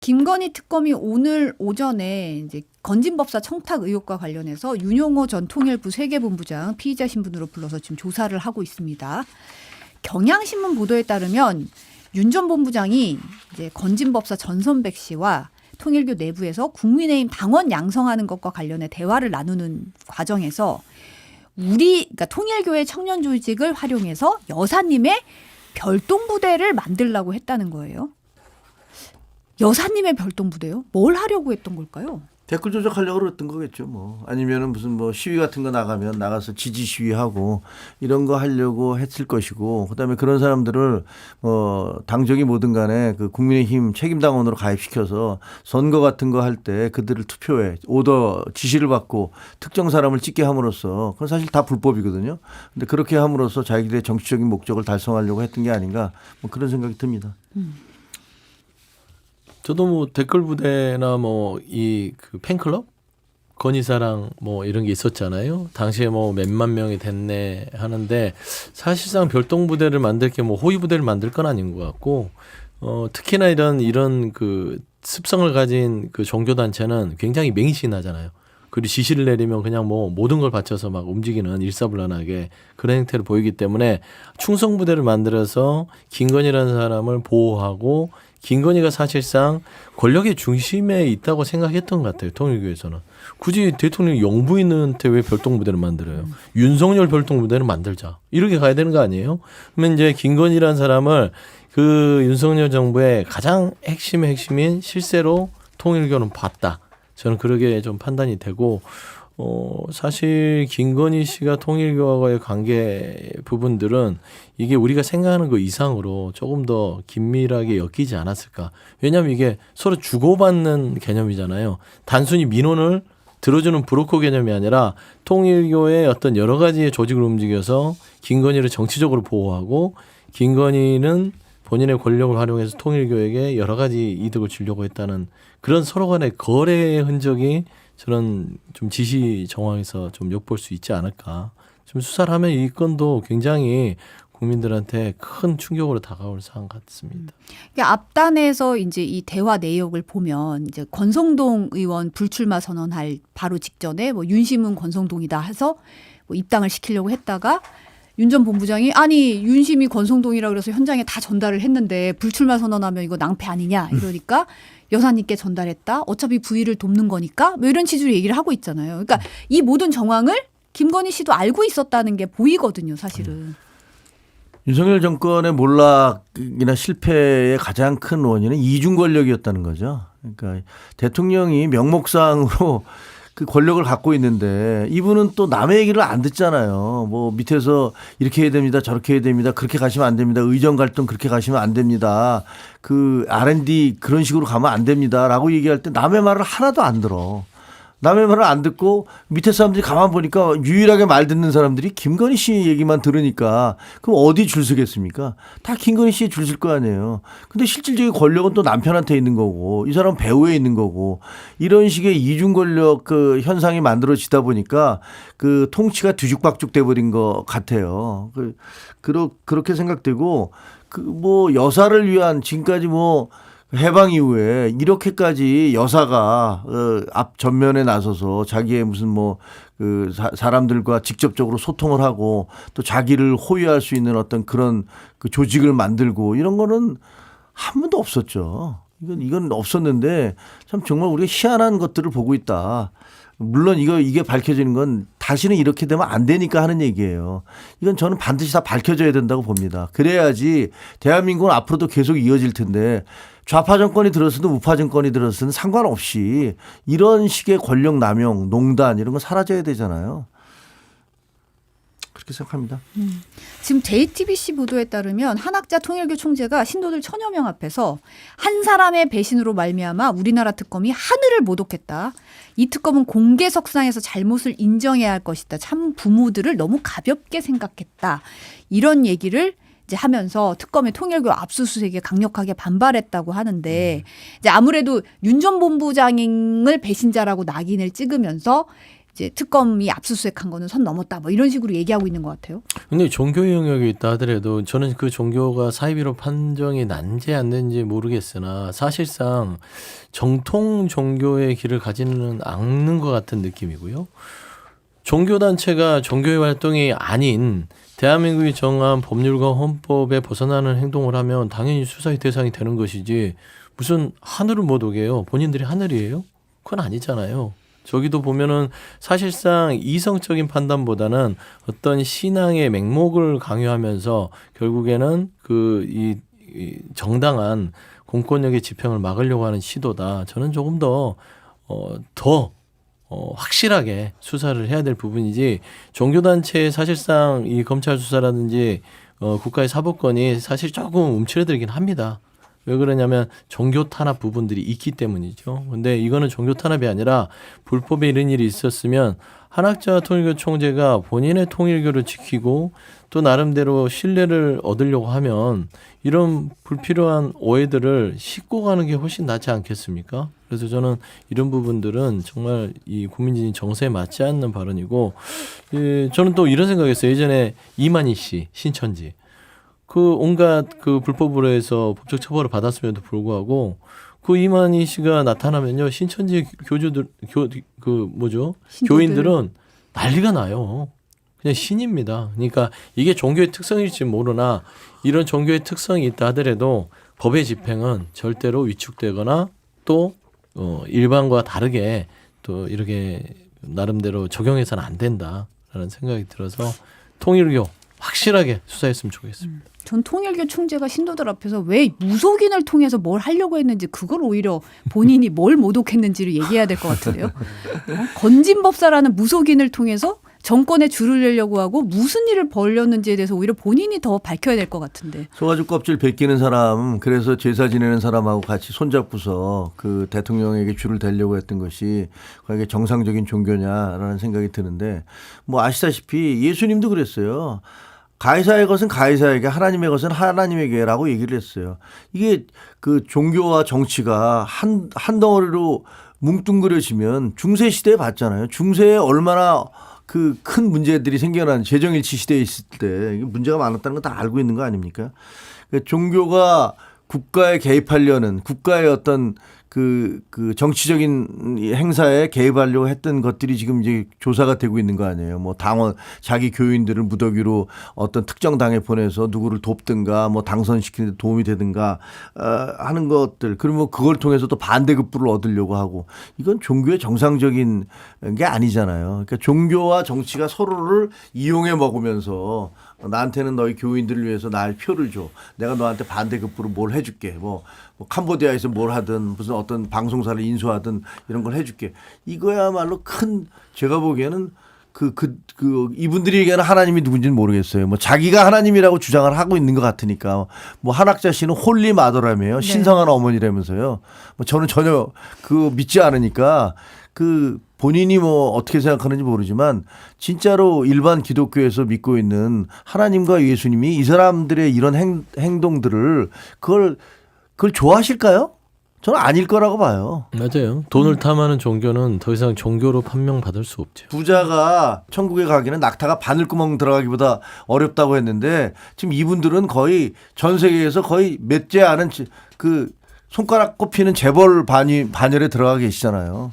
김건희 특검이 오늘 오전에 이제 건진법사 청탁 의혹과 관련해서 윤용호 전 통일부 세계본부장 피의자 신분으로 불러서 지금 조사를 하고 있습니다. 경향신문 보도에 따르면 윤 전 본부장이 이제 건진법사 전선백 씨와 통일교 내부에서 국민의힘 당원 양성하는 것과 관련해 대화를 나누는 과정에서 그러니까 통일교의 청년 조직을 활용해서 여사님의 별동부대를 만들려고 했다는 거예요. 여사님의 별동부대요? 뭘 하려고 했던 걸까요? 댓글 조작하려고 그랬던 거겠죠. 뭐 아니면은 무슨 뭐 시위 같은 거 나가면 나가서 지지 시위하고 이런 거 하려고 했을 것이고, 그다음에 그런 사람들을 당적이 뭐든 간에 그 국민의힘 책임당원으로 가입시켜서 선거 같은 거 할 때 그들을 투표에 오더 지시를 받고 특정 사람을 찍게 함으로써, 그건 사실 다 불법이거든요. 근데 그렇게 함으로써 자기들의 정치적인 목적을 달성하려고 했던 게 아닌가, 뭐 그런 생각이 듭니다. 저도 뭐 댓글 부대나 뭐 이 그 팬클럽 건희사랑 뭐 이런 게 있었잖아요. 당시에 뭐 몇만 명이 됐네 하는데, 사실상 별동 부대를 만들 게 뭐 호위 부대를 만들 건 아닌 것 같고, 특히나 이런 그 습성을 가진 그 종교 단체는 굉장히 맹신하잖아요. 그리고 지시를 내리면 그냥 뭐 모든 걸 바쳐서 막 움직이는 일사불란하게 그런 행태를 보이기 때문에 충성 부대를 만들어서 김건희라는 사람을 보호하고, 김건희가 사실상 권력의 중심에 있다고 생각했던 것 같아요. 통일교에서는. 굳이 대통령 영부인한테 왜 별동부대를 만들어요? 윤석열 별동부대를 만들자. 이렇게 가야 되는 거 아니에요? 그러면 이제 김건희라는 사람을 그 윤석열 정부의 가장 핵심의 핵심인 실세로 통일교는 봤다. 저는 그렇게 좀 판단이 되고, 사실 김건희 씨가 통일교와의 관계 부분들은 이게 우리가 생각하는 것 이상으로 조금 더 긴밀하게 엮이지 않았을까. 왜냐하면 이게 서로 주고받는 개념이잖아요. 단순히 민원을 들어주는 브로커 개념이 아니라 통일교의 어떤 여러 가지의 조직을 움직여서 김건희를 정치적으로 보호하고, 김건희는 본인의 권력을 활용해서 통일교에게 여러 가지 이득을 주려고 했다는 그런 서로 간의 거래의 흔적이 저는 좀 지시 정황에서 좀 엿볼 수 있지 않을까. 좀 수사를 하면 이 건도 굉장히 국민들한테 큰 충격으로 다가올 사안 같습니다. 앞단에서 이제 이 대화 내역을 보면 이제 권성동 의원 불출마 선언할 바로 직전에 뭐 윤심은 권성동이다 해서 뭐 입당을 시키려고 했다가 윤 전 본부장이 아니 윤심이 권성동이라 그래서 현장에 다 전달을 했는데 불출마 선언하면 이거 낭패 아니냐 이러니까 여사님께 전달했다. 어차피 부의를 돕는 거니까 뭐 이런 취지로 얘기를 하고 있잖아요. 그러니까 이 모든 정황을 김건희 씨도 알고 있었다는 게 보이거든요, 사실은. 윤석열 정권의 몰락이나 실패의 가장 큰 원인은 이중 권력이었다는 거죠. 그러니까 대통령이 명목상으로 그 권력을 갖고 있는데 이분은 또 남의 얘기를 안 듣잖아요. 뭐 밑에서 이렇게 해야 됩니다. 저렇게 해야 됩니다. 그렇게 가시면 안 됩니다. 의정 갈등 그렇게 가시면 안 됩니다. 그 R&D 그런 식으로 가면 안 됩니다. 라고 얘기할 때 남의 말을 하나도 안 들어. 남의 말을 안 듣고 밑에 사람들이 가만 보니까 유일하게 말 듣는 사람들이 김건희 씨 얘기만 들으니까 그럼 어디 줄 서겠습니까? 다 김건희 씨에 줄 설 거 아니에요. 근데 실질적인 권력은 또 남편한테 있는 거고 이 사람은 배후에 있는 거고 이런 식의 이중 권력 그 현상이 만들어지다 보니까 그 통치가 뒤죽박죽 돼버린 것 같아요. 그렇게 생각되고 그 뭐 여사를 위한 지금까지 뭐 해방 이후에 이렇게까지 여사가 앞 전면에 나서서 자기의 무슨 뭐 그 사람들과 직접적으로 소통을 하고 또 자기를 호위할 수 있는 어떤 그런 그 조직을 만들고 이런 거는 한 번도 없었죠. 이건 없었는데 참 정말 우리가 희한한 것들을 보고 있다. 물론 이게 밝혀지는 건 다시는 이렇게 되면 안 되니까 하는 얘기예요. 이건 저는 반드시 다 밝혀져야 된다고 봅니다. 그래야지 대한민국은 앞으로도 계속 이어질 텐데 좌파 정권이 들었으든 우파 정권이 들었으든 상관없이 이런 식의 권력 남용, 농단 이런 거 사라져야 되잖아요. 그렇게 생각합니다. 지금 JTBC 보도에 따르면 한학자 통일교 총재가 신도들 1000여 명 앞에서 한 사람의 배신으로 말미암아 우리나라 특검이 하늘을 모독했다. 이 특검은 공개석상에서 잘못을 인정해야 할 것이다. 참 부모들을 너무 가볍게 생각했다. 이런 얘기를 이제 하면서 특검의 통일교 압수수색에 강력하게 반발했다고 하는데 이제 아무래도 윤 전 본부장을 배신자라고 낙인을 찍으면서 이제 특검이 압수수색한 거는 선 넘었다. 뭐 이런 식으로 얘기하고 있는 것 같아요. 근데 종교의 영역이 있다 하더라도 저는 그 종교가 사이비로 판정이 난지 안 된지 모르겠으나 사실상 정통 종교의 길을 가지는 않는 것 같은 느낌이고요. 종교단체가 종교의 활동이 아닌 대한민국이 정한 법률과 헌법에 벗어나는 행동을 하면 당연히 수사의 대상이 되는 것이지 무슨 하늘을 못 오게 해요. 본인들이 하늘이에요? 그건 아니잖아요. 저기도 보면은 사실상 이성적인 판단보다는 어떤 신앙의 맹목을 강요하면서 결국에는 이 정당한 공권력의 집행을 막으려고 하는 시도다. 저는 조금 더 확실하게 수사를 해야 될 부분이지 종교단체의 사실상 이 검찰 수사라든지 국가의 사법권이 사실 조금 움츠러들긴 합니다. 왜 그러냐면 종교 탄압 부분들이 있기 때문이죠. 근데 이거는 종교 탄압이 아니라 불법에 이런 일이 있었으면 한학자 통일교 총재가 본인의 통일교를 지키고 또 나름대로 신뢰를 얻으려고 하면 이런 불필요한 오해들을 씻고 가는 게 훨씬 낫지 않겠습니까? 그래서 저는 이런 부분들은 정말 이 국민적인 정서에 맞지 않는 발언이고, 저는 또 이런 생각했어요. 예전에 이만희 씨 신천지 그 온갖 그 불법으로 해서 법적 처벌을 받았음에도 불구하고 그 이만희 씨가 나타나면요 신천지 교주들 교인들은 난리가 나요. 그냥 신입니다. 그러니까 이게 종교의 특성일지 모르나 이런 종교의 특성이 있다 하더라도 법의 집행은 절대로 위축되거나 또 일반과 다르게 또 이렇게 나름대로 적용해서는 안 된다라는 생각이 들어서 통일교 확실하게 수사했으면 좋겠습니다. 전 통일교 총재가 신도들 앞에서 왜 무속인을 통해서 뭘 하려고 했는지 그걸 오히려 본인이 뭘 모독했는지를 얘기해야 될 것 같은데요. 건진법사라는 무속인을 통해서 정권에 줄을 내려고 하고 무슨 일을 벌였는지에 대해서 오히려 본인이 더 밝혀야 될 것 같은데. 소가죽 껍질 벗기는 사람, 그래서 제사 지내는 사람하고 같이 손잡고서 그 대통령에게 줄을 대려고 했던 것이 그게 정상적인 종교냐라는 생각이 드는데, 뭐 아시다시피 예수님도 그랬어요. 가이사의 것은 가이사에게, 하나님의 것은 하나님에게라고 얘기를 했어요. 이게 그 종교와 정치가 한 덩어리로 뭉뚱그려지면 중세 시대에 봤잖아요. 중세에 얼마나 그 큰 문제들이 생겨난 재정일치 시대에 있을 때 문제가 많았다는 거 다 알고 있는 거 아닙니까? 종교가 국가에 개입하려는, 국가의 어떤 그 정치적인 행사에 개입하려고 했던 것들이 지금 이제 조사가 되고 있는 거 아니에요. 뭐 당원, 자기 교인들을 무더기로 어떤 특정 당에 보내서 누구를 돕든가 뭐 당선시키는 데 도움이 되든가 하는 것들. 그러면 그걸 통해서 또 반대급부를 얻으려고 하고, 이건 종교의 정상적인 게 아니잖아요. 그러니까 종교와 정치가 서로를 이용해 먹으면서 나한테는 너희 교인들을 위해서 날 표를 줘. 내가 너한테 반대급부로 뭘 해줄게. 뭐 캄보디아에서 뭘 하든 무슨 어떤 방송사를 인수하든 이런 걸 해줄게. 이거야말로 큰, 제가 보기에는 이분들이 얘기하는 하나님이 누군지는 모르겠어요. 뭐 자기가 하나님이라고 주장을 하고 있는 것 같으니까. 뭐 한학자 씨는 홀리 마더라며요. 네. 신성한 어머니라면서요. 뭐 저는 전혀 믿지 않으니까 본인이 뭐 어떻게 생각하는지 모르지만 진짜로 일반 기독교에서 믿고 있는 하나님과 예수님이 이 사람들의 이런 행동들을 그걸 좋아하실까요? 저는 아닐 거라고 봐요. 맞아요. 돈을 탐하는 종교는 더 이상 종교로 판명받을 수 없죠. 부자가 천국에 가기는 낙타가 바늘구멍 들어가기보다 어렵다고 했는데 지금 이분들은 거의 전 세계에서 거의 몇 째 않은 그 손가락 꼽히는 재벌 반열에 들어가 계시잖아요.